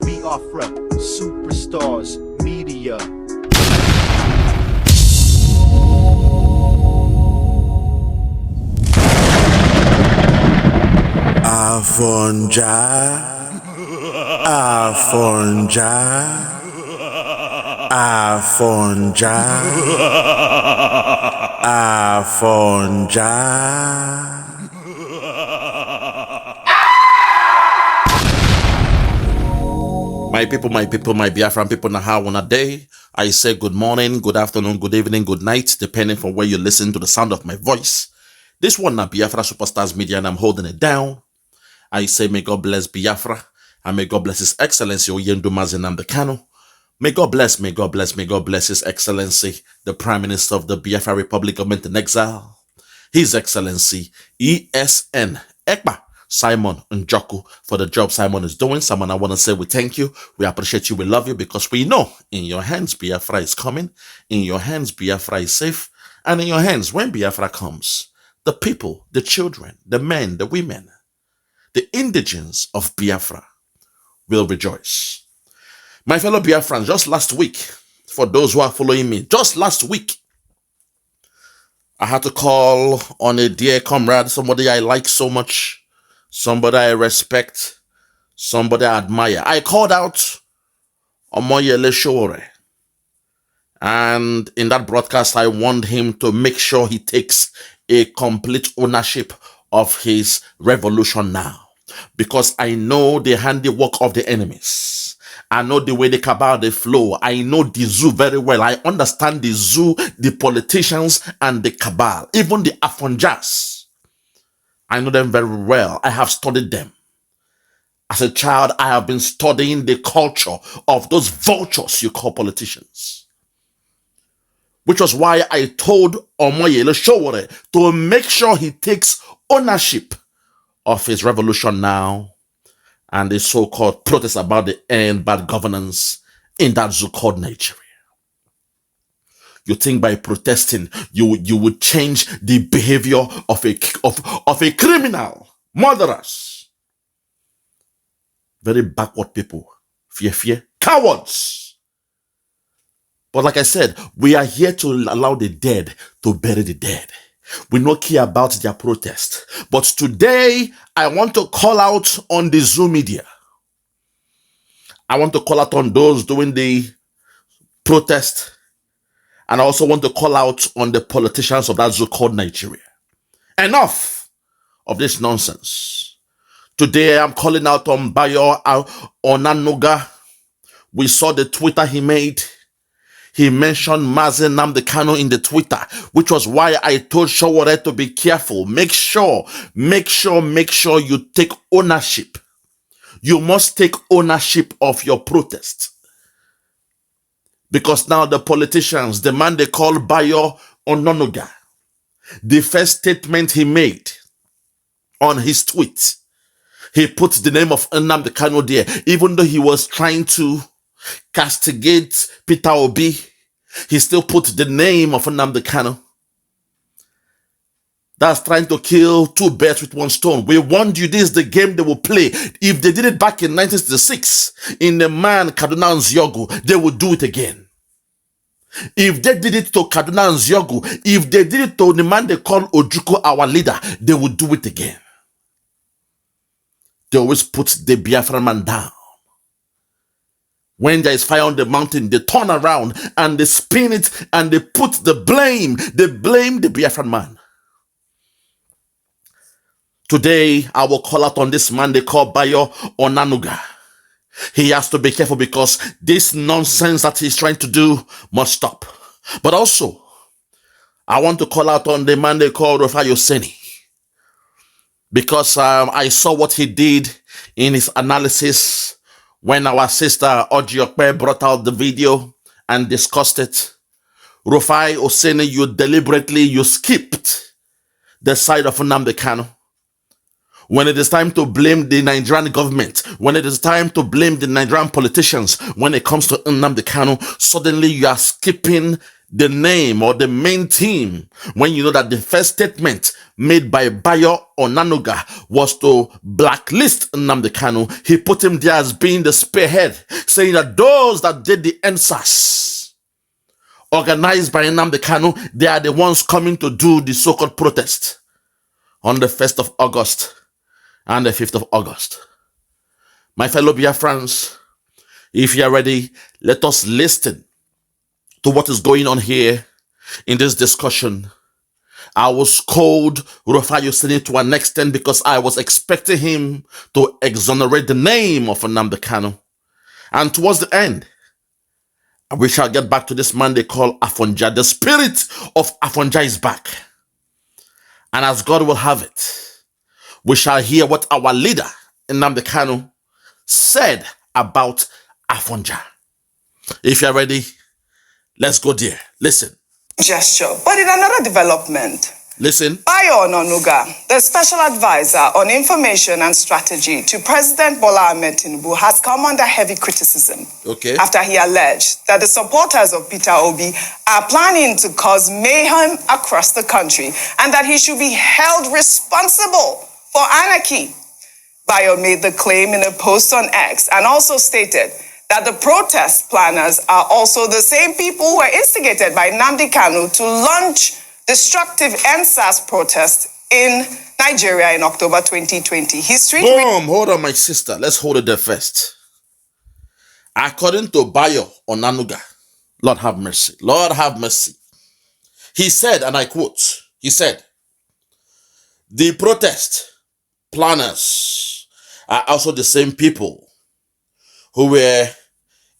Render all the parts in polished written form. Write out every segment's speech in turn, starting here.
Biafra, superstars, media. Afonja, Afonja, Afonja, Afonja. My people, my Biafran people, now how on a day, I say good morning, good afternoon, good evening, good night, depending from where you listen to the sound of my voice. This one now Biafra Superstars Media, and I'm holding it down. I say may God bless Biafra, and may God bless His Excellency Nnamdi Kanu. May God bless, may God bless, may God bless His Excellency, the Prime Minister of the Biafra Republic Government in Exile, His Excellency ESN Ekpa Simon Njoku, for the job Simon is doing. Simon, I want to say we thank you, we appreciate you, we love you, because we know in your hands Biafra is coming, in your hands Biafra is safe, and in your hands when Biafra comes, the people, the children, the men, the women, the indigents of Biafra will rejoice. My fellow Biafrans, just last week, for those who are following me, just last week, I had to call on a dear comrade, somebody I like so much, somebody I respect, somebody I admire. I called out Omoyele Sowore, and in that broadcast, I warned him to make sure he takes a complete ownership of his revolution now, because I know the handiwork of the enemies. I know the way the cabal they flow. I know the zoo very well. I understand the zoo, the politicians, and the cabal, even the Afonjas. I know them very well. I have studied them. As a child, I have been studying the culture of those vultures you call politicians. Which was why I told Omoyele Sowore to make sure he takes ownership of his revolution now and the so-called protest about the end bad governance in that zoo called Nigeria. You think by protesting you would change the behavior of a criminal, murderers, very backward people, fear, cowards. But like I said, we are here to allow the dead to bury the dead. We don't care about their protest. But today, I want to call out on the Zoom media. I want to call out on those doing the protest. And I also want to call out on the politicians of that zoo called Nigeria. Enough of this nonsense. Today, I'm calling out on Bayo Onanuga. We saw the Twitter he made. He mentioned Nnamdi Kanu in the Twitter, which was why I told Sowore to be careful. Make sure you take ownership. You must take ownership of your protest. Because now the politicians, the man they call Bayo Onanuga, the first statement he made on his tweet, he put the name of Nnamdi Kanu there, even though he was trying to castigate Peter Obi, he still put the name of Nnamdi Kanu. That's trying to kill two birds with one stone. We warned you, this is the game they will play. If they did it back in 1966, in the man Kaduna and Ziogu, they would do it again. If they did it to Kaduna and Ziogu, if they did it to the man they call Ojukwu, our leader, they would do it again. They always put the Biafran man down. When there is fire on the mountain, they turn around and they spin it and they put the blame. They blame the Biafran man. Today, I will call out on this man they call Bayo Onanuga. He has to be careful because this nonsense that he's trying to do must stop. But also, I want to call out on the man they call Rufai Oseni. Because I saw what he did in his analysis when our sister Ojy Okpe brought out the video and discussed it. Rufai Oseni, you skipped the side of Nnamdi Kanu. When it is time to blame the Nigerian government, when it is time to blame the Nigerian politicians, when it comes to Nnamdi Kanu, suddenly you are skipping the name or the main theme when you know that the first statement made by Bayo Onanuga was to blacklist Nnamdi Kanu. He put him there as being the spearhead, saying that those that did the NSAS organized by Nnamdi Kanu, they are the ones coming to do the so-called protest on the 1st of August and the 5th of August. My fellow Biafrans, if you are ready, let us listen to what is going on here in this discussion. I was called Rufai Oseni to an extent because I was expecting him to exonerate the name of Nnamdi Kanu. And towards the end, we shall get back to this man they call Afonja. The spirit of Afonja is back. And as God will have it, we shall hear what our leader, Nnamdi Kanu, said about Afonja. If you're ready, let's go there. Listen. Gesture. But in another development, listen. Bayo Onanuga, the special advisor on information and strategy to President Bola Ahmed Tinubu, has come under heavy criticism after he alleged that the supporters of Peter Obi are planning to cause mayhem across the country and that he should be held responsible for anarchy. Bayo made the claim in a post on X and also stated that the protest planners are also the same people who were instigated by Nnamdi Kanu to launch destructive NSAS protests in Nigeria in October 2020. Boom, hold on, my sister. Let's hold it there first. According to Bayo Onanuga, Lord have mercy, Lord have mercy. He said, and I quote, he said, the protest planners are also the same people who were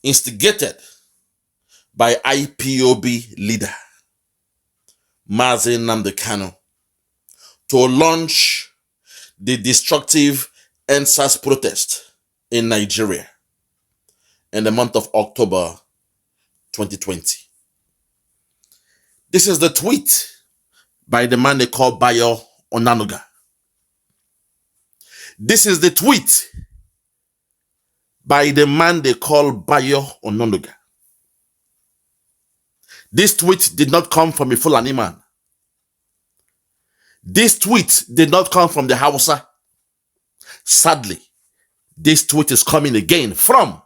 instigated by IPOB leader Nnamdi Kanu to launch the destructive NSAS protest in Nigeria in the month of October 2020. This is the tweet by the man they call Bayo Onanuga. This is the tweet by the man they call Bayo Onanuga. This tweet did not come from a Fulani man. This tweet did not come from the Hausa. Sadly, this tweet is coming again from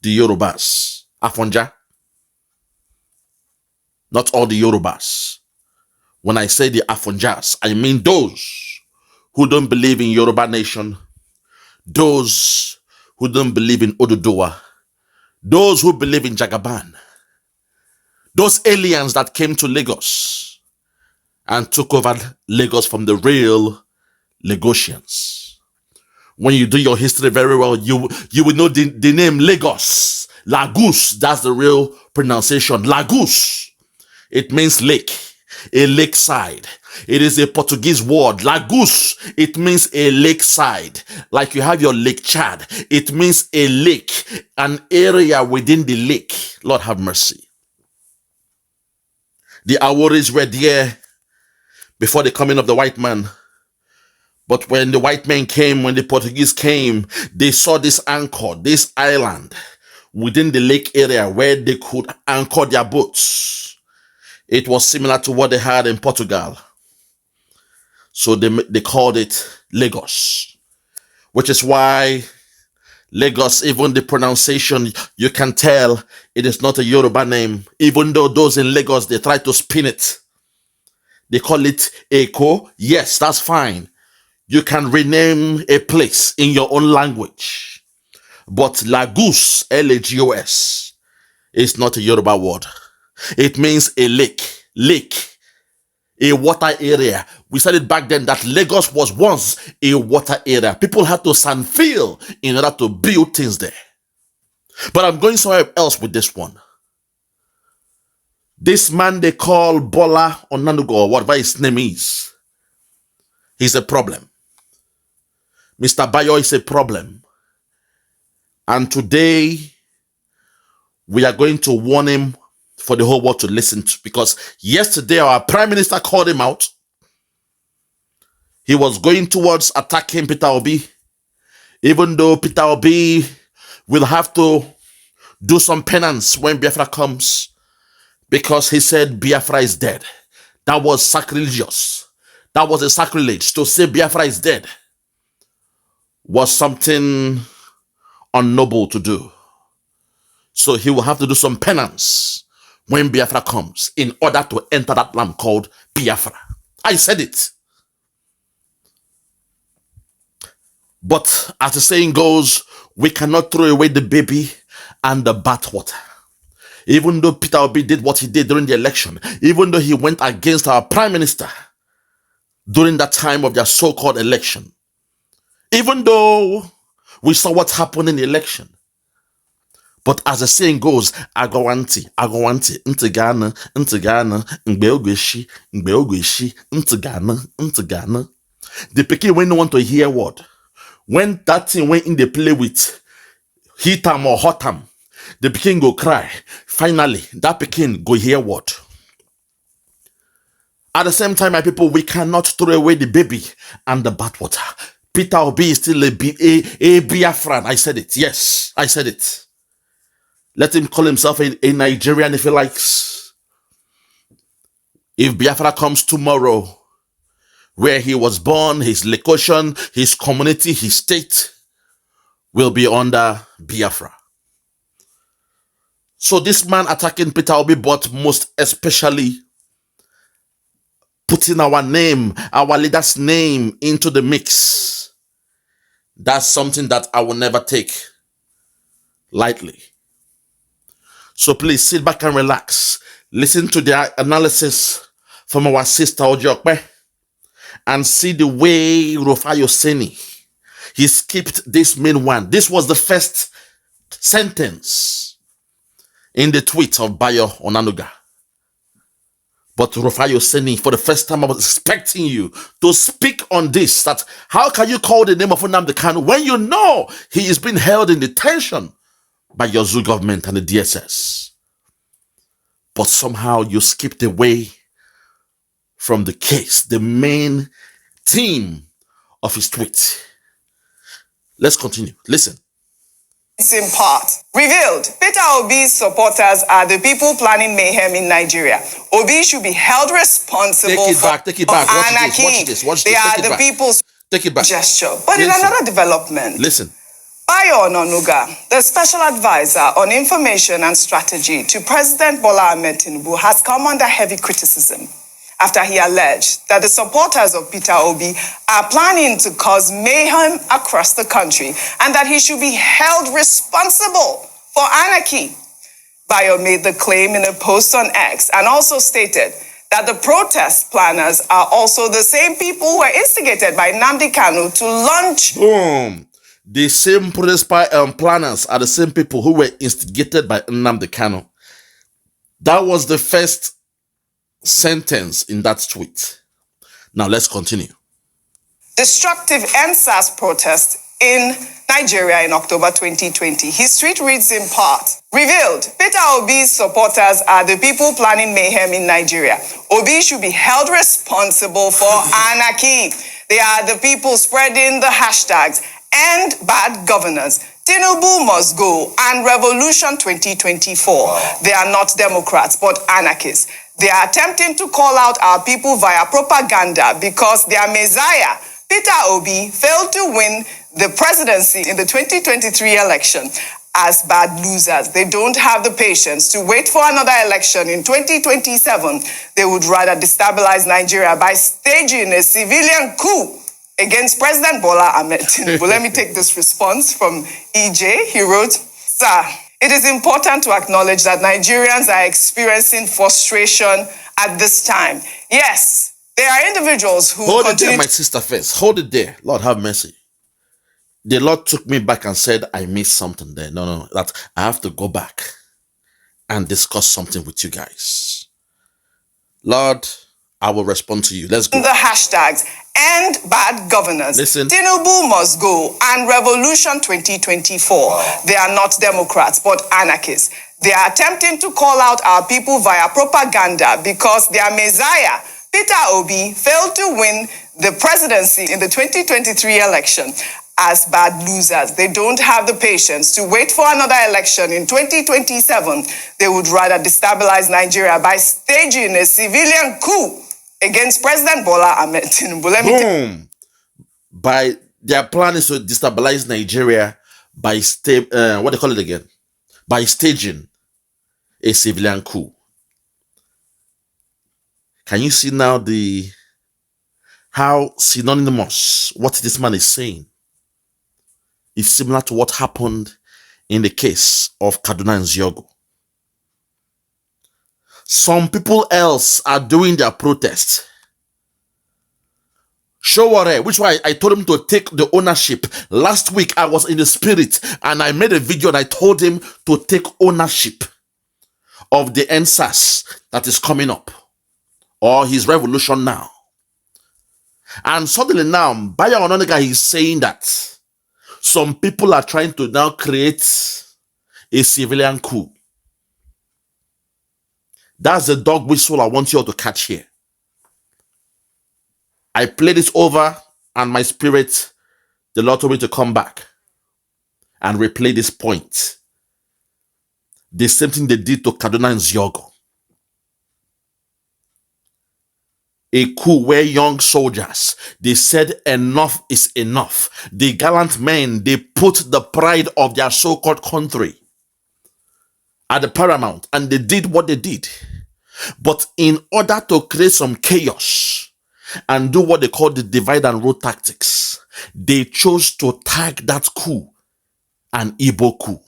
the Yorubas. Afonja. Not all the Yorubas. When I say the Afonjas, I mean those who don't believe in Yoruba nation, those who don't believe in Oduduwa, those who believe in Jagaban, those aliens that came to Lagos and took over Lagos from the real Lagosians. When you do your history very well, you will know the name Lagos. Lagos, that's the real pronunciation. Lagos, it means lake, a lakeside. It is a Portuguese word. Lagos, it means a lakeside. Like you have your Lake Chad. It means a lake, an area within the lake. Lord have mercy. The Aworis were there before the coming of the white man. But when the white men came, when the Portuguese came, they saw this anchor, this island within the lake area where they could anchor their boats. It was similar to what they had in Portugal. So they called it Lagos, which is why Lagos, even the pronunciation, you can tell it is not a Yoruba name. Even though those in Lagos, they try to spin it. They call it Eko. Yes, that's fine. You can rename a place in your own language. But Lagos, Lagos, is not a Yoruba word. It means a lake, a water area. We said it back then that Lagos was once a water area. People had to sand fill in order to build things there. But I'm going somewhere else with this one. This man they call Bola Onanuga, or whatever his name is, he's a problem. Mr. Bayo is a problem. And today, we are going to warn him for the whole world to listen to, because yesterday our Prime Minister called him out. He was going towards attacking Peter Obi, even though Peter Obi will have to do some penance when Biafra comes. because he said Biafra is dead. That was sacrilegious. That was a sacrilege. To say Biafra is dead was something unnoble to do. So he will have to do some penance when Biafra comes in order to enter that land called Biafra. I said it. But as the saying goes, we cannot throw away the baby and the bathwater. Even though Peter Obi did what he did during the election, even though he went against our prime minister during that time of their so-called election, even though we saw what happened in the election, but as the saying goes, agawanti, ntigana, ngbeogweshi, ntigana. The pikin when no want to hear word. When that thing went in the play with heat am or hot am, the pikin go cry. Finally, that pikin go hear word. At the same time, my people, we cannot throw away the baby and the bathwater. Peter Obi is still a Biafran. I said it. Yes, I said it. Let him call himself a Nigerian if he likes. If Biafra comes tomorrow, where he was born, his location, his community, his state will be under Biafra. So this man attacking Peter Obi, but most especially putting our name, our leader's name into the mix, that's something that I will never take lightly. So please sit back and relax. Listen to the analysis from our sister Ojy Okpe and see the way Rufai Oseni, he skipped this main one. This was the first sentence in the tweet of Bayo Onanuga. But Rufai Oseni, for the first time I was expecting you to speak on this, that how can you call the name of Nnamdi Kanu when you know he is being held in detention by your zoo government and the DSS? But somehow you skipped away from the case, the main theme of his tweet. Let's continue. Listen. It's in part revealed Peter Obi's supporters are the people planning mayhem in Nigeria. Obi should be held responsible Take it back. Watch this. They are the people's gesture. But in another development, listen. Bayo Onanuga, the special advisor on information and strategy to President Bola Tinubu, has come under heavy criticism after he alleged that the supporters of Peter Obi are planning to cause mayhem across the country and that he should be held responsible for anarchy. Bayo made the claim in a post on X and also stated that the protest planners are also the same people who were instigated by Nnamdi Kanu to launch... Boom. The same protest planners are the same people who were instigated by Nnamdi Kanu. That was the first sentence in that tweet. Now let's continue. Destructive NSAS protest in Nigeria in October 2020. His tweet reads in part, revealed, Peter Obi's supporters are the people planning mayhem in Nigeria. Obi should be held responsible for anarchy. They are the people spreading the hashtags end bad governance, Tinubu must go, and Revolution 2024. They are not Democrats, but anarchists. They are attempting to call out our people via propaganda because their messiah, Peter Obi, failed to win the presidency in the 2023 election. As bad losers, they don't have the patience to wait for another election in 2027. They would rather destabilize Nigeria by staging a civilian coup against President Bola Tinubu. Let me take this response from EJ. He wrote, Sir, it is important to acknowledge that Nigerians are experiencing frustration at this time. Yes, there are individuals who Hold it there, my sister first. Hold it there. Lord have mercy. The Lord took me back and said, I missed something there. No. That I have to go back and discuss something with you guys. Lord, I will respond to you. Let's go. The hashtags end bad governance. Listen. Tinubu must go and Revolution 2024. They are not Democrats, but anarchists. They are attempting to call out our people via propaganda because their messiah, Peter Obi, failed to win the presidency in the 2023 election. as bad losers. They don't have the patience to wait for another election in 2027. They would rather destabilize Nigeria by staging a civilian coup against President Bola Ahmed Tinubu. Boom! By their plan is to destabilize Nigeria by what they call it again? By staging a civilian coup. Can you see now how synonymous what this man is saying is similar to what happened in the case of Kaduna and Ziogo? Some people else are doing their protest. Showore, which why I told him to take the ownership. Last week I was in the spirit and I made a video and I told him to take ownership of the NSAS that is coming up, or his revolution now. And suddenly now, Bayo Onanuga is saying that some people are trying to now create a civilian coup. That's the dog whistle I want you all to catch here. I played it over and my spirit, the Lord told me to come back and replay this point. The same thing they did to Kaduna and Ziogo. A coup where young soldiers, they said enough is enough. The gallant men, they put the pride of their so-called country at the paramount and they did what they did. But in order to create some chaos and do what they call the divide and rule tactics, they chose to tag that coup an Igbo coup.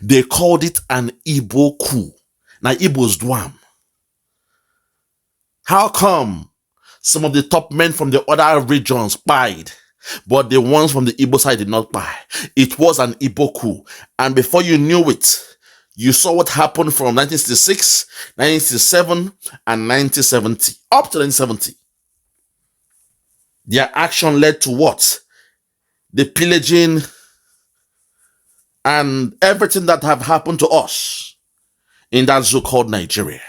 They called it an Igbo coup. Now Igbos do am. How come some of the top men from the other regions spied, but the ones from the Igbo side did not buy? It was an Igbo coup. And before you knew it, you saw what happened from 1966, 1967, and 1970. Up to 1970. Their action led to what? The pillaging and everything that have happened to us in that so-called Nigeria.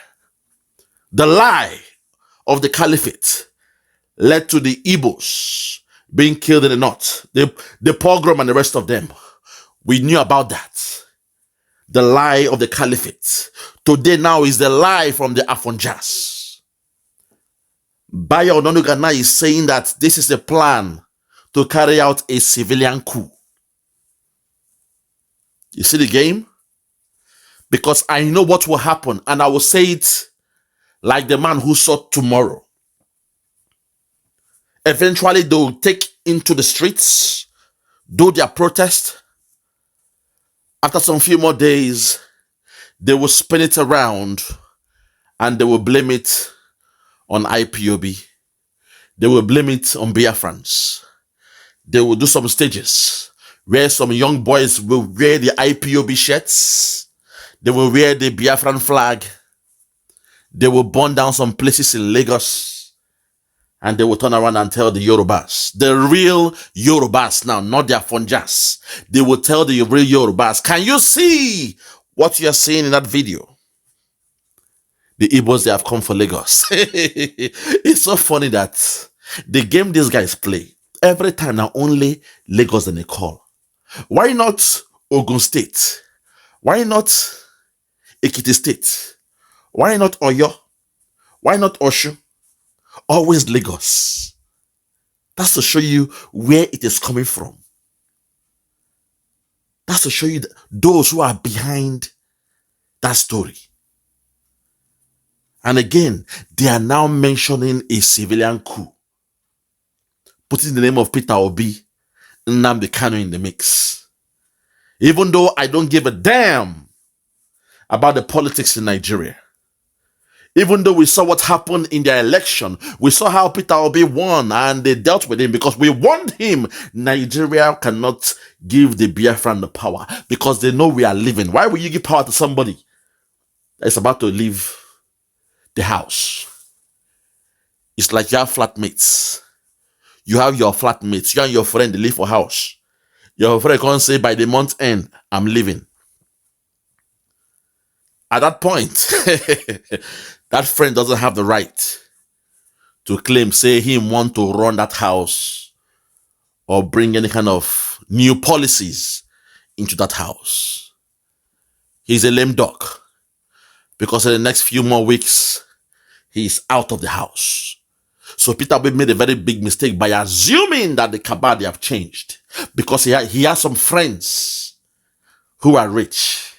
The lie of the caliphate led to the Igbos being killed in the north. The pogrom and the rest of them. We knew about that. The lie of the caliphate. Today now is the lie from the Afonjas. Bayo Onanuga now is saying that this is a plan to carry out a civilian coup. You see the game? Because I know what will happen and I will say it like the man who saw tomorrow. Eventually they will take into the streets, do their protest. After some few more days, they will spin it around and they will blame it on IPOB. They will blame it on Biafrans. They will do some stages where some young boys will wear the IPOB shirts. They will wear the Biafran flag. They will burn down some places in Lagos. And they will turn around and tell the Yorubas, the real Yorubas now, not their Fonjas. They will tell the real Yorubas, can you see what you're seeing in that video? The Igbos, they have come for Lagos. It's so funny that the game these guys play, every time now only Lagos than they call. Why not Ogun State? Why not Ekiti State? Why not Oyo? Why not Oshu? Always Lagos. That's to show you where it is coming from. That's to show you those who are behind that story. And again, they are now mentioning a civilian coup, putting the name of Peter Obi, Nnamdi Kanu in the mix. Even though I don't give a damn about the politics in Nigeria. Even though we saw what happened in their election, we saw how Peter Obi won and they dealt with him because we warned him. Nigeria cannot give the Biafran the power because they know we are living. Why will you give power to somebody that's about to leave the house? It's like you have flatmates. You have your flatmates. You and your friend, they live for house. Your friend can't say by the month end, I'm leaving. At that point, that friend doesn't have the right to claim, say him want to run that house or bring any kind of new policies into that house. He's a lame duck because in the next few more weeks, he's out of the house. So Peter Obi made a very big mistake by assuming that the Kabadi have changed because he has some friends who are rich.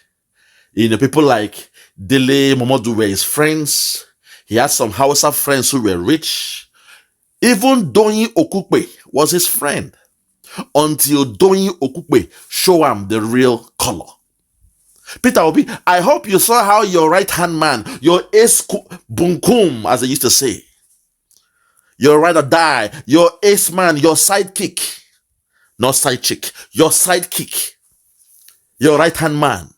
You know, people like Dele Momodu were his friends. He had some Hausa friends who were rich. Even Ojy Okpe was his friend until Ojy Okpe showed him the real color. Peter Obi, I hope you saw how your right-hand man, your ace bunkum, as they used to say, your ride or die, your ace man, your sidekick, not side chick, your sidekick, your right-hand man,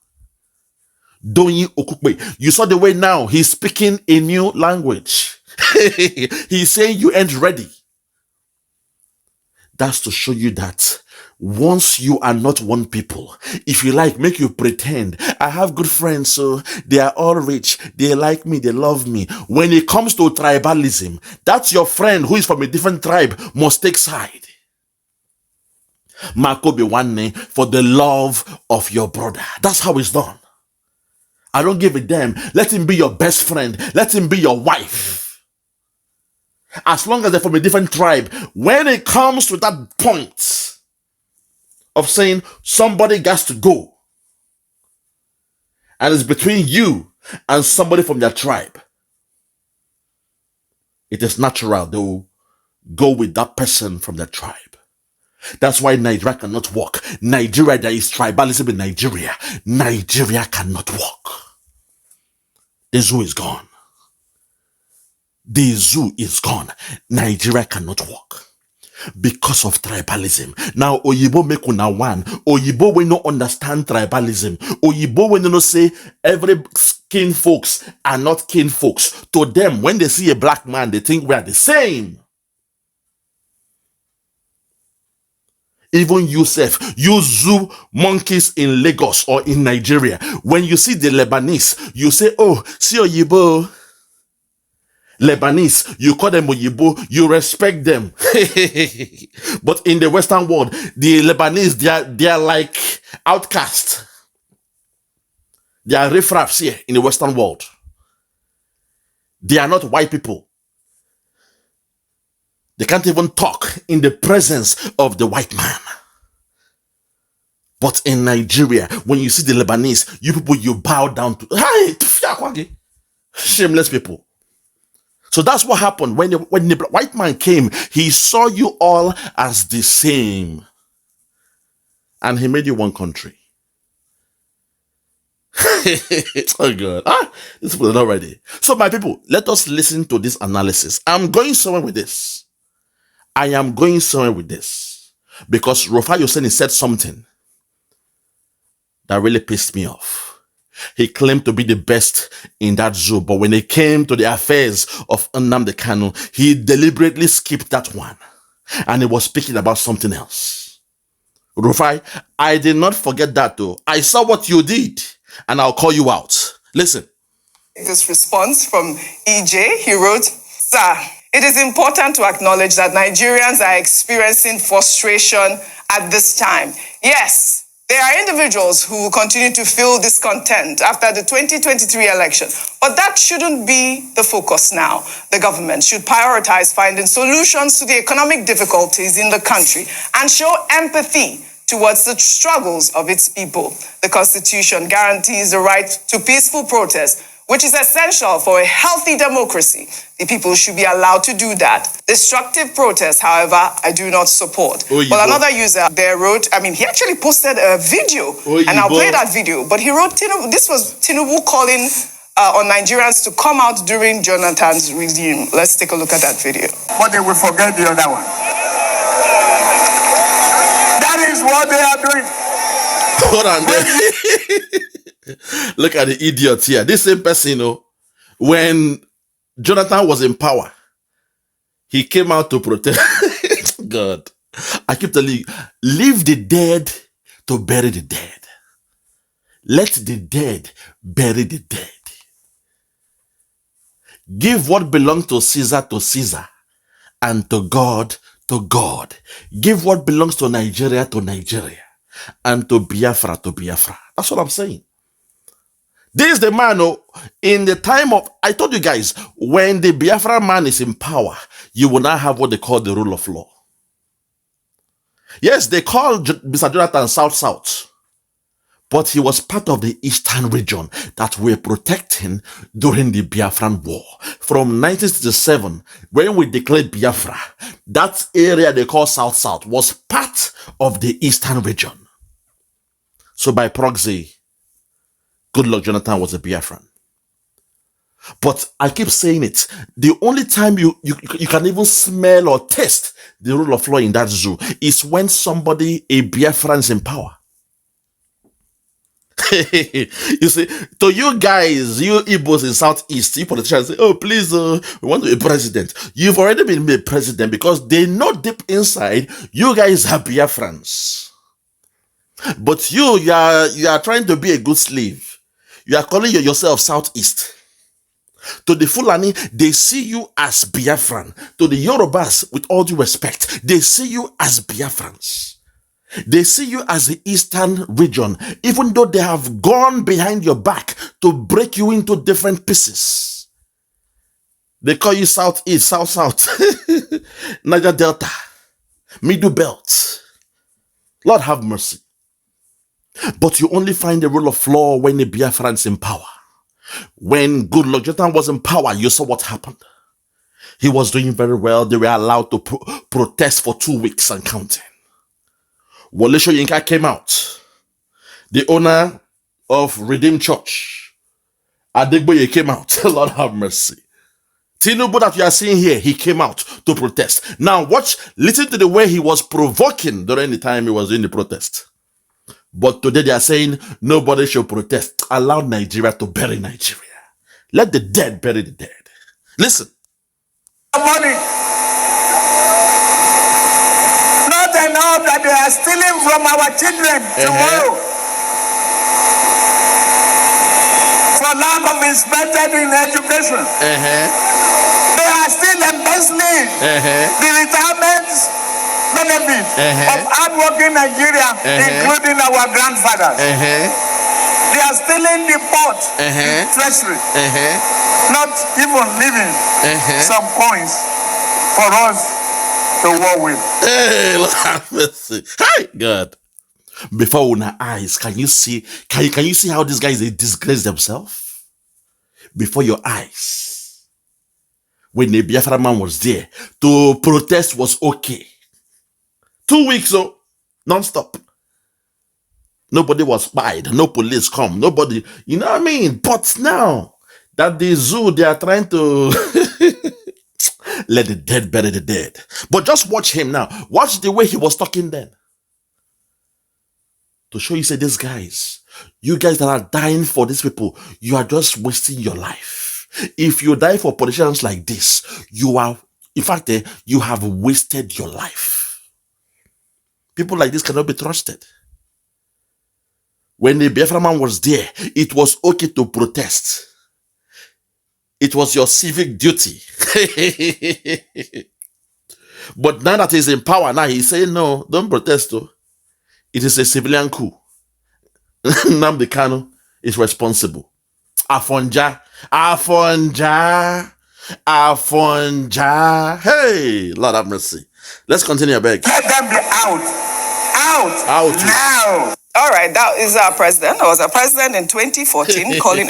Ojy Okpe. You saw the way now he's speaking a new language. He's saying you ain't ready. That's to show you that once you are not one people, if you like, make you pretend. I have good friends, so they are all rich. They like me, they love me. When it comes to tribalism, that's your friend who is from a different tribe must take side. Marco be one name for the love of your brother. That's how it's done. I don't give a damn. Let him be your best friend. Let him be your wife. As long as they're from a different tribe, when it comes to that point of saying somebody got to go, and it's between you and somebody from their tribe, it is natural they will go with that person from their tribe. That's why Nigeria cannot work. Nigeria, there is tribalism in Nigeria. Nigeria cannot work. The zoo is gone. The zoo is gone. Nigeria cannot work because of tribalism. Now, Oyibo make una one. Oyibo will not understand tribalism. Oyibo will not say every kin folks are not kin folks. To them, when they see a black man, they think we are the same. Even Yusuf, you zoo monkeys in Lagos or in Nigeria. When you see the Lebanese, you say, oh, see Oyibo. Lebanese, you call them Oyibo, you respect them. But in the Western world, the Lebanese, they are like outcasts. They are riffraffs here in the Western world. They are not white people. They can't even talk in the presence of the white man. But in Nigeria, when you see the Lebanese, you people, you bow down to, hey, shameless people. So that's what happened when the white man came. He saw you all as the same. And he made you one country. Oh God. These people are not ready. So my people, let us listen to this analysis. I'm going somewhere with this. I am going somewhere with this. Because Rufai Oseni said something that really pissed me off. He claimed to be the best in that zoo, but when it came to the affairs of Nnamdi Kanu, he deliberately skipped that one. And he was speaking about something else. Rufai, I did not forget that though. I saw what you did, and I'll call you out. Listen. This response from EJ, he wrote, "Sir, it is important to acknowledge that Nigerians are experiencing frustration at this time. Yes, there are individuals who will continue to feel discontent after the 2023 election, but that shouldn't be the focus now. The government should prioritize finding solutions to the economic difficulties in the country and show empathy towards the struggles of its people. The Constitution guarantees the right to peaceful protest, which is essential for a healthy democracy. The people should be allowed to do that. Destructive protest, however, I do not support." Well, another user there wrote, he actually posted a video, and I'll play that video, but he wrote, this was Tinubu calling on Nigerians to come out during Jonathan's regime. Let's take a look at that video. But they will forget the other one. That is what they are doing. Hold on there. Look at the idiot here. This same person, when Jonathan was in power, he came out to protest. God, I keep telling you, leave the dead to bury the dead. Let the dead bury the dead. Give what belongs to Caesar, and to God to God. Give what belongs to Nigeria, and to Biafra, to Biafra. That's what I'm saying. This is the man who, in the time of, I told you guys, when the Biafra man is in power, you will not have what they call the rule of law. Yes, they call Mr. Jonathan South, but he was part of the eastern region that were protecting during the Biafran War. From 1967, when we declared Biafra, that area they call South was part of the eastern region. So by proxy, Goodluck Jonathan was a Biafran. But I keep saying it, the only time you can even smell or taste the rule of law in that zoo is when somebody, a Biafran, is in power. You see, to you guys, you Igbos in Southeast, you politicians say, oh, please, we want to be president. You've already been made president because they know deep inside, you guys are Biafrans. But you are trying to be a good slave. You are calling yourself Southeast. To the Fulani, they see you as Biafran. To the Yorubas, with all due respect, they see you as Biafrans. They see you as the eastern region, even though they have gone behind your back to break you into different pieces. They call you Southeast, South, Niger Delta, Middle Belt. Lord have mercy. But you only find the rule of law when the Biafrans in power. When Goodluck Jonathan was in power, you saw what happened. He was doing very well. They were allowed to protest for 2 weeks and counting. Wole Soyinka came out. The owner of Redeemed Church, Adegboye, came out. Lord have mercy. Tinubu that you are seeing here, he came out to protest. Now listen to the way he was provoking during the time he was in the protest. But today they are saying nobody should protest. Allow Nigeria to bury Nigeria. Let the dead bury the dead. Listen. Money. Not enough that they are stealing from our children tomorrow. For lack of expected in education. They are still embezzling the retirement benefit of hardworking Nigeria, including our grandfathers. They are stealing the port, the treasury, not even leaving some coins for us to work with. Hey, hi, God. Before our eyes, can you see how these guys, they disgrace themselves? Before your eyes. When the Biafra man was there, to protest was okay. 2 weeks, non-stop. Nobody was spied. No police come. Nobody, you know what I mean? But now that the zoo, they are trying to let the dead bury the dead. But just watch him now. Watch the way he was talking then. To show you, say, these guys, you guys that are dying for these people, you are just wasting your life. If you die for politicians like this, you are, in fact, you have wasted your life. People like this cannot be trusted. When the Biafra man was there, it was okay to protest. It was your civic duty. But now that he's in power, now he's saying, no, don't protest. Though. It is a civilian coup. Nnamdi Kanu is responsible. Afonja. Hey, Lord have mercy. Let's continue, beg. Let them be out now. All right, that is our president. I was a president in 2014 calling,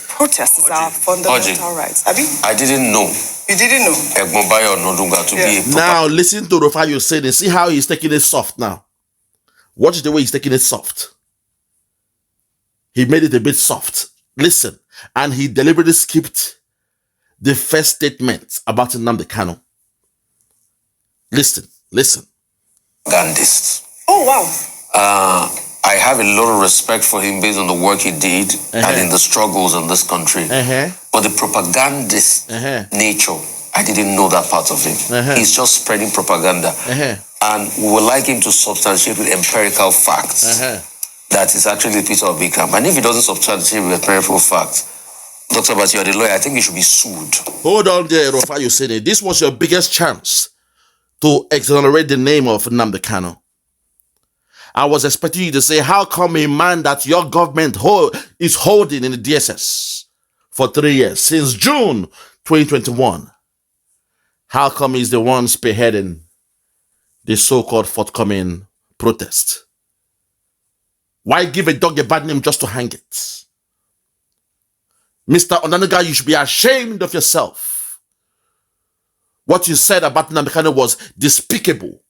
protest is our fundamental rights. I didn't know. You didn't know? Ekpa Bayo Onanuga to be a Now, listen to Rufai Oseni. See how he's taking it soft now. Watch the way he's taking it soft. He made it a bit soft. Listen. And he deliberately skipped the first statement about Nnamdi Kanu. Listen. propagandist. Oh, wow. I have a lot of respect for him based on the work he did and in the struggles in this country. But the propagandist nature, I didn't know that part of him. He's just spreading propaganda. And we would like him to substantiate with empirical facts that is actually Peter Obi camp. And if he doesn't substantiate with empirical facts, Dr. Bati, you're the lawyer, I think he should be sued. Hold on there, Rufai Oseni. This was your biggest chance to exonerate the name of Nnamdi Kanu. I was expecting you to say, how come a man that your government is holding in the DSS for 3 years, since June 2021, how come he's the one spearheading the so-called forthcoming protest? Why give a dog a bad name just to hang it? Mr. Onanuga, you should be ashamed of yourself. What you said about Nnamdi Kanu was despicable.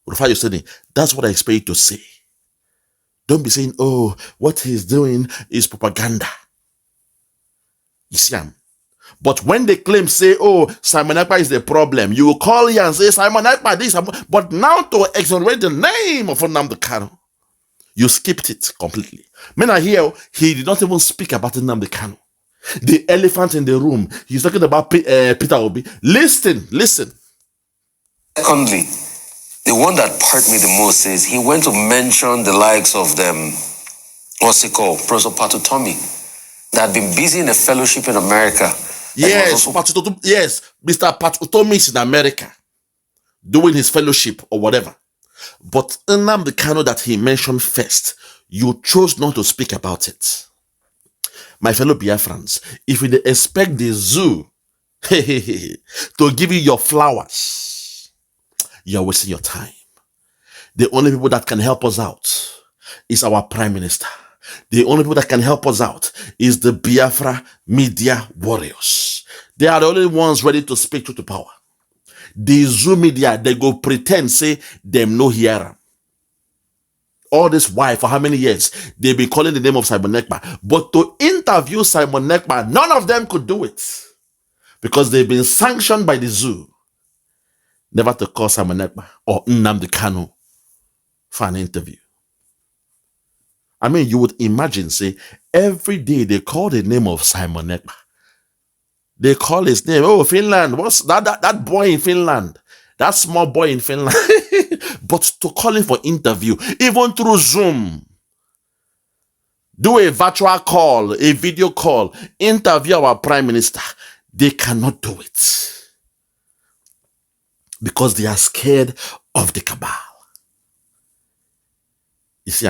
Rufai Oseni, that's what I expect you to say. Don't be saying, oh, what he's doing is propaganda. You see, but when they claim, say, oh, Simon Ekpa is the problem, you will call here and say, Simon Ekpa this. But now to exonerate the name of Nnamdi Kanu, you skipped it completely. Men are here, he did not even speak about Nnamdi Kanu. The elephant in the room, he's talking about Peter Obi. Listen. Secondly, the one that hurt me the most is he went to mention the likes of them, what's it called, Professor Patutomi, that had been busy in a fellowship in America. Yes, Mr. Patutomi is in America doing his fellowship or whatever. But Nnamdi Kanu that he mentioned first, you chose not to speak about it. My fellow Biafrans, if you expect the zoo to give you your flowers, you're wasting your time. The only people that can help us out is our Prime Minister. The only people that can help us out is the Biafra media warriors. They are the only ones ready to speak truth to power. The Zoo media, they go pretend, say, them no hear. All this while, for how many years, they've been calling the name of Simon Ekpa. But to interview Simon Ekpa, none of them could do it. Because they've been sanctioned by the Zoo. Never to call Simon Ekpa or Nnamdi Kanu for an interview. I mean, you would imagine, say, every day they call the name of Simon Ekpa. They call his name, oh, Finland, what's that boy in Finland? That small boy in Finland. But to call him for interview, even through Zoom, do a virtual call, a video call, interview our Prime Minister, they cannot do it. Because they are scared of the cabal. You see,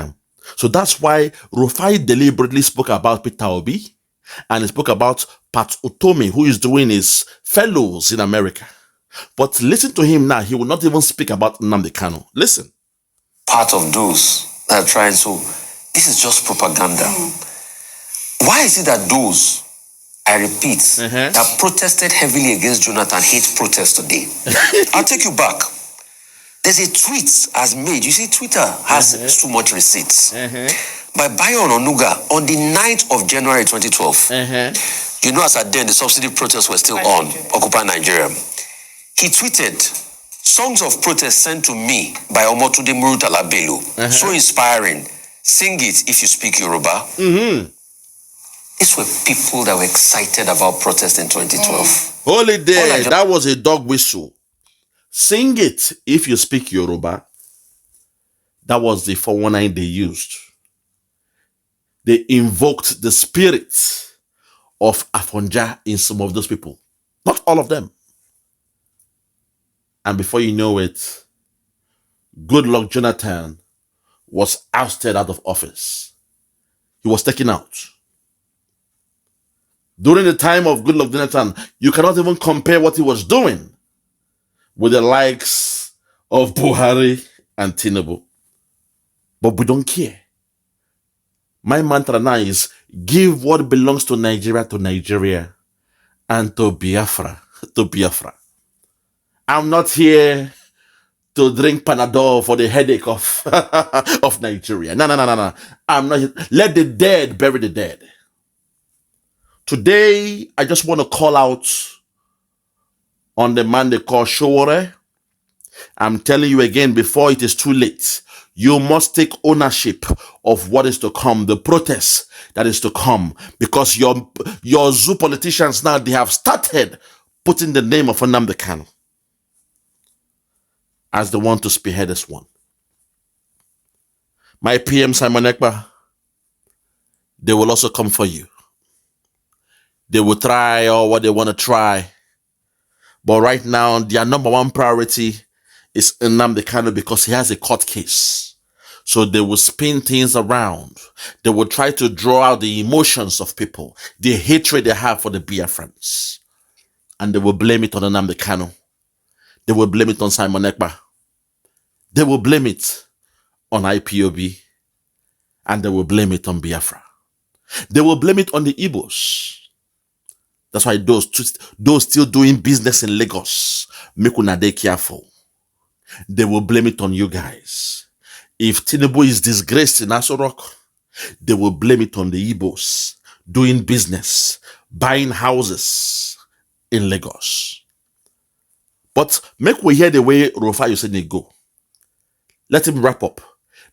so that's why Rufai deliberately spoke about Peter Obi and he spoke about Pat Utomi, who is doing his fellows in America. But listen to him now. He will not even speak about Nnamdi Kanu. Listen. Part of those that are trying to, this is just propaganda. Why is it that those, I repeat, that protested heavily against Jonathan hate protest today? I'll take you back. There's a tweet has made, you see Twitter has too much receipts, by Bayo Onanuga on the 9th of January 2012. You know, as at then, the subsidy protests were still on, Occupy Nigeria. He tweeted, songs of protest sent to me by Omotunde Murutala Bello. So inspiring. Sing it if you speak Yoruba. These were people that were excited about protest in 2012. Holy day, that was a dog whistle. Sing it if you speak Yoruba. That was the 419 they used. They invoked the spirit of Afonja in some of those people. Not all of them. And before you know it, Goodluck Jonathan was ousted out of office. He was taken out. During the time of Goodluck Jonathan, you cannot even compare what he was doing with the likes of Buhari and Tinubu. But we don't care. My mantra now is give what belongs to Nigeria and to Biafra to Biafra. I'm not here to drink Panadol for the headache of, of Nigeria. No. I'm not here. Let the dead bury the dead. Today, I just want to call out on the man they call Showore. I'm telling you again, before it is too late, you must take ownership of what is to come, the protest that is to come, because your zoo politicians now, they have started putting the name of Nnamdi Kanu as the one to spearhead this one. My PM Simon Ekpa, they will also come for you. They will try all what they want to try, But right now, their number one priority is Nnamdi Kanu because he has a court case. So they will spin things around. They will try to draw out the emotions of people, the hatred they have for the Biafrans. And they will blame it on Nnamdi Kanu. They will blame it on Simon Ekpa. They will blame it on IPOB. And they will blame it on Biafra. They will blame it on the Igbos. That's why those still doing business in Lagos, make una dey careful. They will blame it on you guys. If Tinubu is disgraced in Aso Rock, they will blame it on the Igbos doing business, buying houses in Lagos. But make we hear the way Rufai Oseni go. Let him wrap up.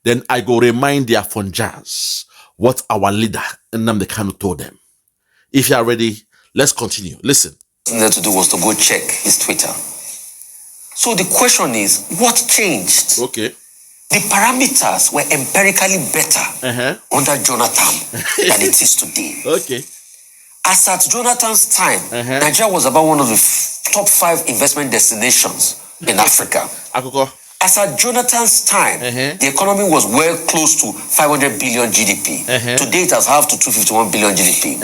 Then I go remind the Afonjas what our leader, Nnamdi Kanu, told them. If you are ready, let's continue. Listen. What he needed to do was to go check his Twitter. So the question is, what changed? Okay. The parameters were empirically better under Jonathan than it is today. Okay. As at Jonathan's time, Nigeria was about one of the top 5 investment destinations in Africa. As at Jonathan's time, the economy was well close to 500 billion GDP. Today it has halved to 251 billion GDP.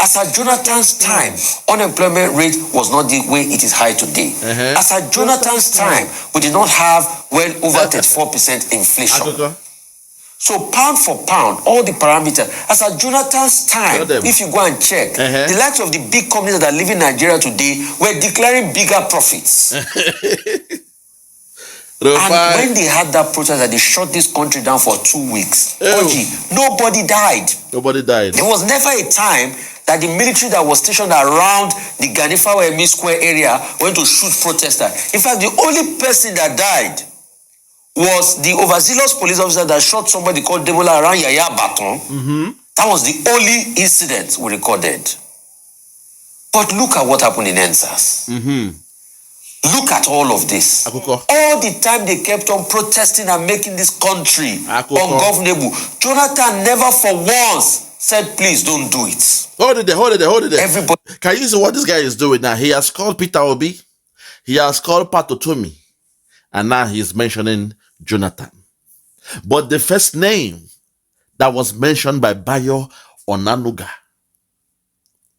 As at Jonathan's time, unemployment rate was not the way it is high today. As at Jonathan's time, we did not have well over 34% inflation. So pound for pound, all the parameters. As at Jonathan's time, if you go and check, the likes of the big companies that are living in Nigeria today were declaring bigger profits. And when they had that protest that they shut this country down for 2 weeks, Ojy, nobody died. Nobody died. There was never a time that the military that was stationed around the Ganifawa Emi Square area went to shoot protesters. In fact, the only person that died was the overzealous police officer that shot somebody called Debola around Yaya Baton. That was the only incident we recorded. But look at what happened in NSAS. Look at all of this. All the time they kept on protesting and making this country ungovernable. Jonathan never for once said, please don't do it. Hold it there. Everybody. Can you see what this guy is doing now? He has called Peter Obi. He has called Pat Otomi. And now he's mentioning Jonathan. But the first name that was mentioned by Bayo Onanuga,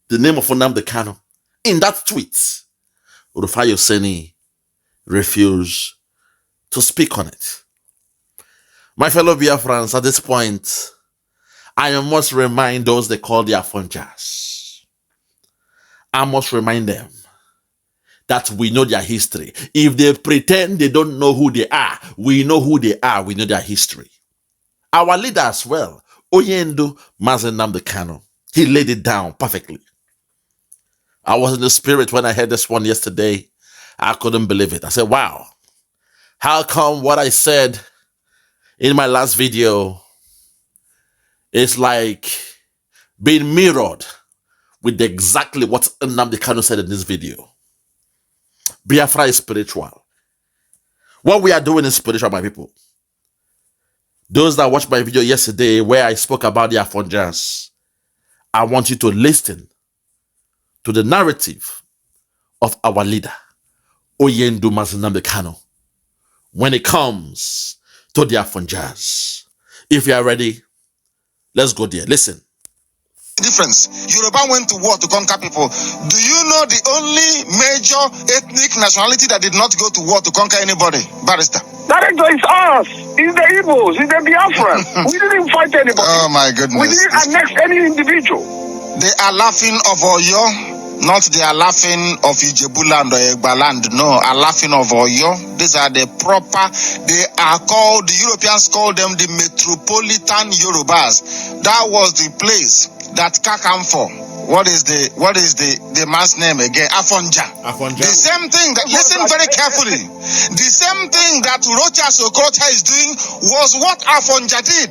the name of Nnamdi Kanu, in that tweet, Rufai Oseni refused to speak on it. My fellow Biafrans, at this point, I must remind those they call the Afonjas. I must remind them that we know their history. If they pretend they don't know who they are, we know who they are, we know their history. Our leader as well, Nnamdi Kanu, he laid it down perfectly. I was in the spirit when I heard this one yesterday. I couldn't believe it. I said, wow, how come what I said in my last video is like being mirrored with exactly what Nnamdi Kanu said in this video? Biafra is spiritual. What we are doing is spiritual, my people. Those that watched my video yesterday where I spoke about the Afonjas, I want you to listen to the narrative of our leader, Nnamdi Kanu, when it comes to the Afonjas. If you are ready, let's go there. Listen. Difference. Yoruba went to war to conquer people. Do you know the only major ethnic nationality that did not go to war to conquer anybody? Barrister. That is us. It's the Igbos. It's the Biafrans. We didn't fight anybody. Oh my goodness. We didn't annex any individual. They are laughing of Oyo, not they are laughing of Ijebuland or Egbaland. No, are laughing of Oyo. These are the proper, they are called, the Europeans call them the metropolitan Yorubas. That was the place that Kakamfo. What is the man's name again? Afonja. The same thing that, listen very carefully. The same thing that Rocha Sokocha is doing was what Afonja did.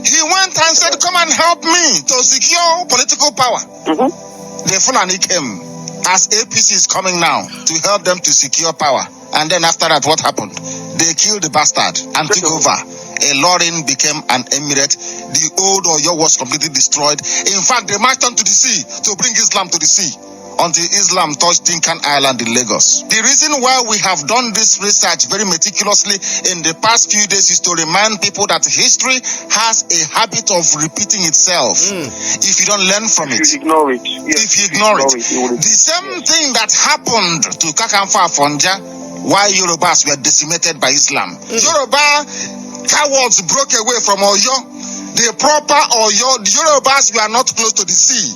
He went and said, come and help me to secure political power. The Fulani came as APC is coming now to help them to secure power. And then after that, what happened? They killed the bastard and took over. A Lorin became an emirate. The old Oyo was completely destroyed. In fact, they marched on to the sea to bring Islam to the sea. until Islam touched Tinkan Island in Lagos. The reason why we have done this research very meticulously in the past few days is to remind people that history has a habit of repeating itself if you don't learn from it. If you ignore it. Yes. If you ignore it. The same thing that happened to Kakanfa Afonja while Yorubas were decimated by Islam. Yoruba cowards broke away from Oyo. The proper Oyo, the Yorubas were not close to the sea.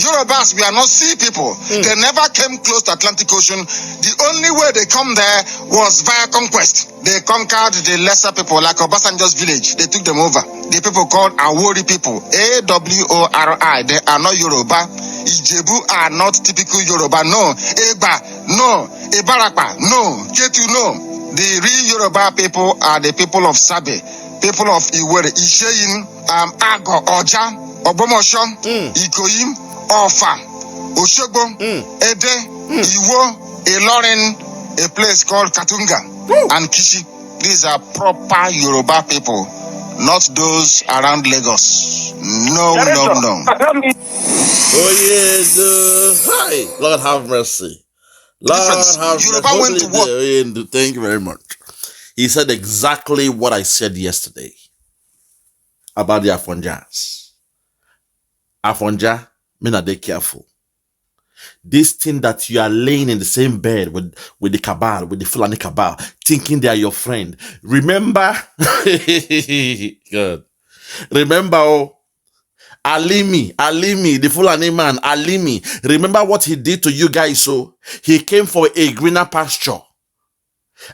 Yorubas were not sea people. They never came close to Atlantic Ocean. The only way they come there was via conquest. They conquered the lesser people like Obasanjo's village. They took them over. The people called Awori people, A-W-O-R-I. They are not Yoruba. Ijebu are not typical Yoruba. No. Ekpa, no. Ibarapa, no. Ketu, no. The real Yoruba people are the people of Sabe, people of Iwere, Isheyin, Ago, Oja, Obomosho, Ikoyim, Ofa, Oshogbo, Ede, Iwo, Ilorin, a place called Katunga, and Kishi. These are proper Yoruba people, not those around Lagos. No, no, no. Oh yes, hi. Lord have mercy. Lord have mercy. Thank you very much. He said exactly what I said yesterday about the Afonjas. Afonja, men are they careful. This thing that you are laying in the same bed with the cabal, with the Fulani cabal, thinking they are your friend. Remember, God. Remember, Alimi, the Fulani man, Alimi. Remember what he did to you guys, so he came for a greener pasture.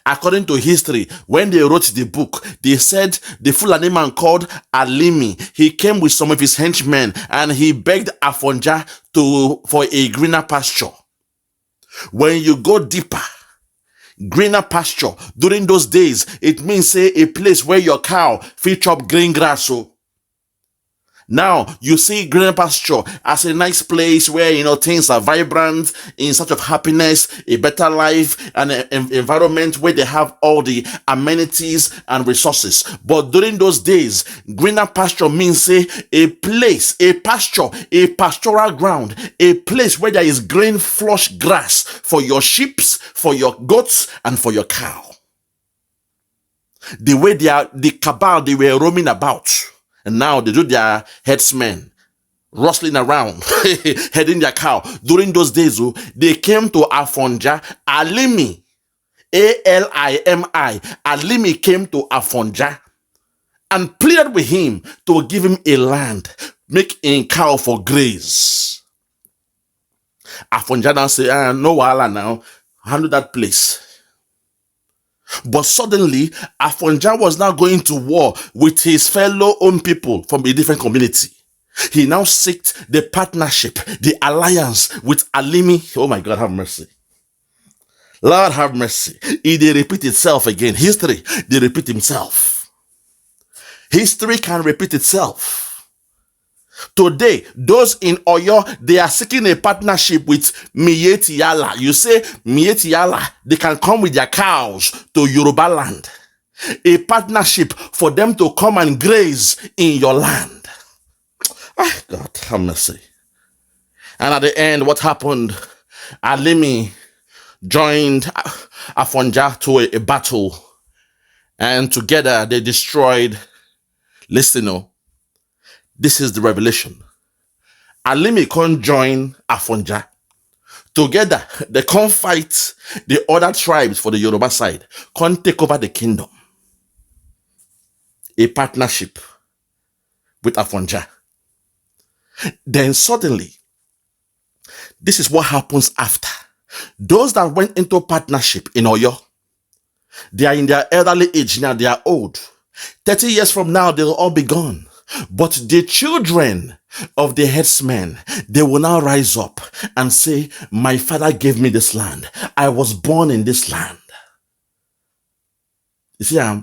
According to history, when they wrote the book, they said the Fulani man called Alimi, he came with some of his henchmen and he begged Afonja for a greener pasture. When you go deeper, greener pasture, during those days, it means say a place where your cow feed chop green grass. So now you see greener pasture as a nice place where things are vibrant, in search of happiness, a better life, and an environment where they have all the amenities and resources. But during those days, greener pasture means say a place, a pasture, a pastoral ground, a place where there is green flush grass for your sheep, for your goats, and for your cow. The way the cabal, they were roaming about. And now they do their headsmen rustling around, heading their cow. During those days, they came to Afonja, Alimi, A-L-I-M-I. Alimi came to Afonja and pleaded with him to give him a land, make a cow for graze. Afonja now say, no wahala now, handle that place. But suddenly, Afonja was now going to war with his fellow own people from a different community. He now sought the partnership, the alliance with Alimi. Oh my God, have mercy. Lord have mercy. It did repeat itself again. History, they repeat himself. History can repeat itself. Today, those in Oyo, they are seeking a partnership with Miyetti Yala. You say, Miyetti Yala, they can come with their cows to Yoruba land. A partnership for them to come and graze in your land. Ah, God, have mercy. And at the end, what happened? Alimi joined Afonja to a battle. And together, they destroyed, listen, this is the revelation. Alimi can't join Afonja. Together, they can't fight the other tribes for the Yoruba side. Can't take over the kingdom. A partnership with Afonja. Then suddenly, this is what happens after. Those that went into partnership in Oyo, they are in their elderly age now, they are old. 30 years from now, they'll all be gone. But the children of the headsmen, they will now rise up and say, my father gave me this land. I was born in this land. You see,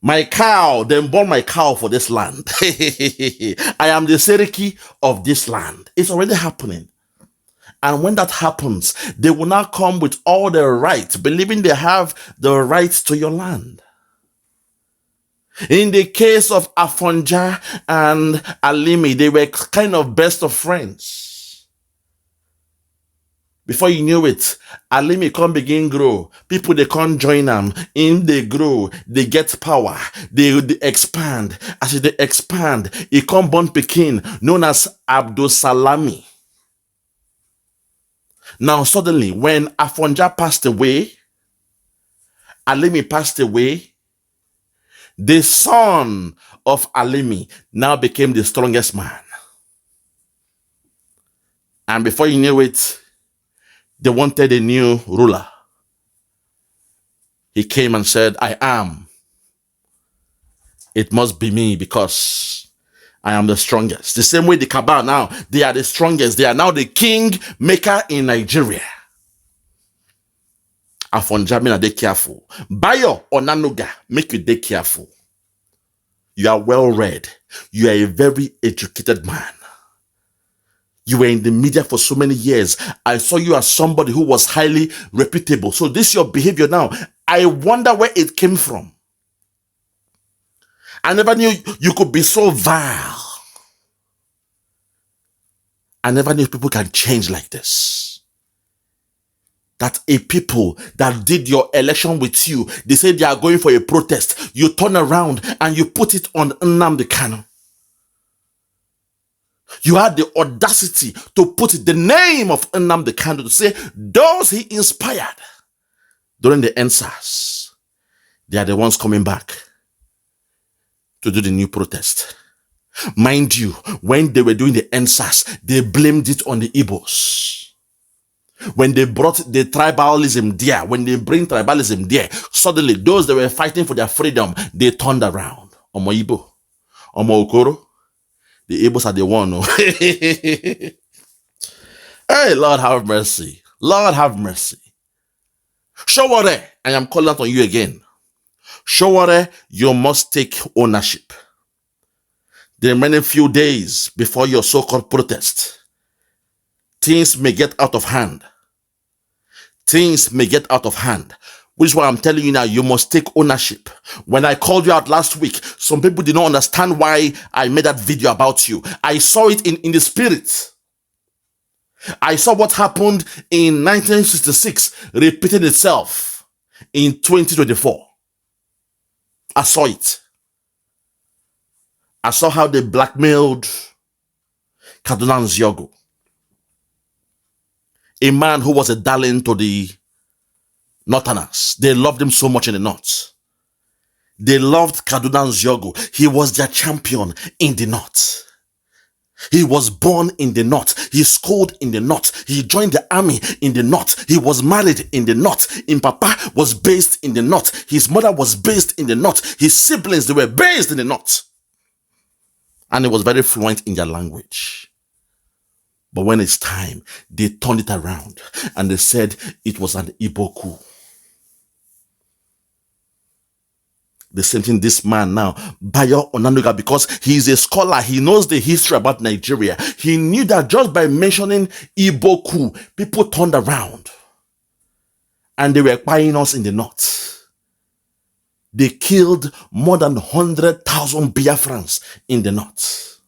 my cow, they born my cow for this land. I am the Seriki of this land. It's already happening. And when that happens, they will now come with all their rights, believing they have the rights to your land. In the case of Afonja and Alimi, they were kind of best of friends. Before you knew it, Alimi come begin grow. People, they can't join them. In they grow, they get power. They expand. As they expand, he come born Pekin, known as Abdul Salami. Now suddenly, when Afonja passed away, Alimi passed away, the son of Alimi now became the strongest man. And before you knew it, they wanted a new ruler. He came and said, I am. It must be me because I am the strongest. The same way the Cabal now, they are the strongest. They are now the king maker in Nigeria. Afonjamina, dey careful. Bayo Onanuga, make you dey careful. You are well read. You are a very educated man. You were in the media for so many years. I saw you as somebody who was highly reputable. So this your behavior now. I wonder where it came from. I never knew you could be so vile. I never knew people can change like this. That a people that did your election with you, they say they are going for a protest. You turn around and you put it on Nnamdi Kanu. You had the audacity to put the name of Nnamdi Kanu to say those he inspired during the NSAS, they are the ones coming back to do the new protest. Mind you, when they were doing the NSAS, they blamed it on the Igbos. When they brought the tribalism there, when they bring tribalism there, suddenly those that were fighting for their freedom, they turned around. Omo Igbo, Omo Okoro, the Igbos are the one. Oh. Hey, Lord have mercy. Lord have mercy. Showore, I am calling out on you again. Showore, you must take ownership. The remaining few days before your so-called protest, things may get out of hand. Things may get out of hand. Which is why I'm telling you now, you must take ownership. When I called you out last week, some people did not understand why I made that video about you. I saw it in the spirit. I saw what happened in 1966 repeating itself in 2024. I saw it. I saw how they blackmailed Kaduna Nziogo, a man who was a darling to the Northerners. They loved him so much in the North. They loved Kaduna Nziogo. He was their champion in the North. He was born in the North. He schooled in the North. He joined the army in the North. He was married in the North. His papa was based in the North. His mother was based in the North. His siblings, they were based in the North. And he was very fluent in their language. But when it's time, they turned it around and they said it was an Igbo coup. The same thing this man now, Bayo Onanuga, because he's a scholar, he knows the history about Nigeria. He knew that just by mentioning Igbo coup, people turned around and they were buying us in the North. They killed more than 100,000 Biafrans in the North.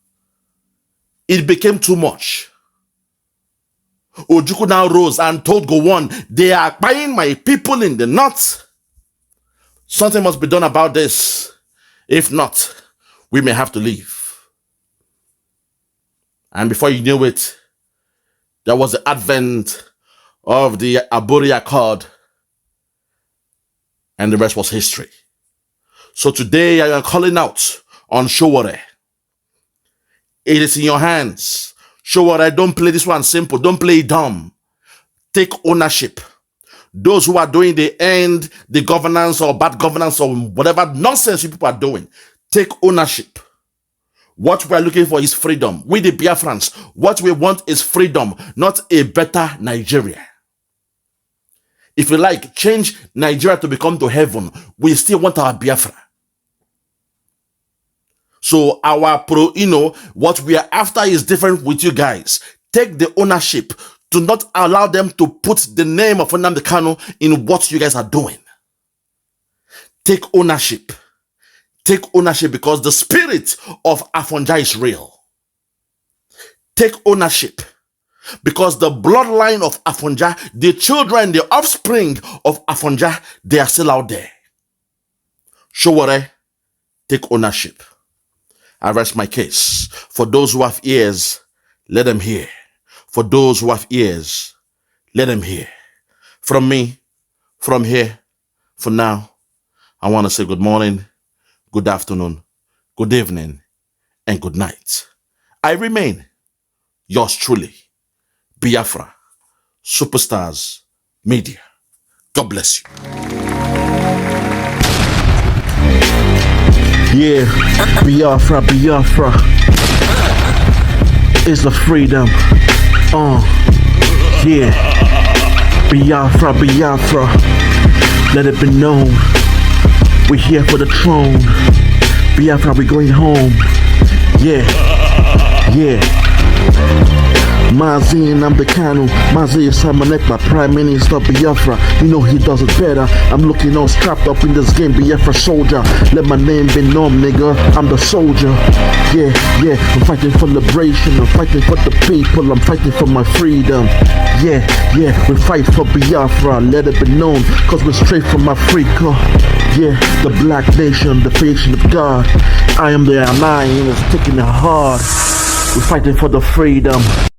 It became too much. Ojukwu now rose and told Gowon, they are buying my people in the North. Something must be done about this. If not, we may have to leave. And before you knew it, there was the advent of the Aburi Accord, and the rest was history. So today I am calling out on Showore. It is in your hands. Showore, don't play this one simple. Don't play it dumb. Take ownership. Those who are doing the governance or bad governance or whatever nonsense you people are doing, take ownership. What we are looking for is freedom. We the Biafrans, what we want is freedom, not a better Nigeria. If you like, change Nigeria to become to heaven, we still want our Biafra. So our what we are after is different with you guys. Take the ownership. Do not allow them to put the name of Nnamdi Kanu in what you guys are doing. Take ownership. Take ownership because the spirit of Afonja is real. Take ownership Because the bloodline of Afonja, the children, the offspring of Afonja, they are still out there. Showore, take ownership. I rest my case. For those who have ears, let them hear. For those who have ears, let them hear. From me, from here, for now, I want to say good morning, good afternoon, good evening, and good night. I remain yours truly, Biafra, Superstars Media. God bless you. Yeah, Biafra, Biafra is the freedom. Yeah, Biafra, Biafra, let it be known. We're here for the throne. Biafra, we going home. Yeah, yeah. Nnamdi Kanu, Ekpa, Prime Minister Biafra. You know he does it better. I'm looking all strapped up in this game, Biafra soldier. Let my name be known, nigga. I'm the soldier. Yeah, yeah. I'm fighting for liberation. I'm fighting for the people. I'm fighting for my freedom. Yeah, yeah. We fight for Biafra. Let it be known, cause we're straight from Africa. Yeah, the black nation, the creation of God. I am the lion that's taking it hard. We're fighting for the freedom.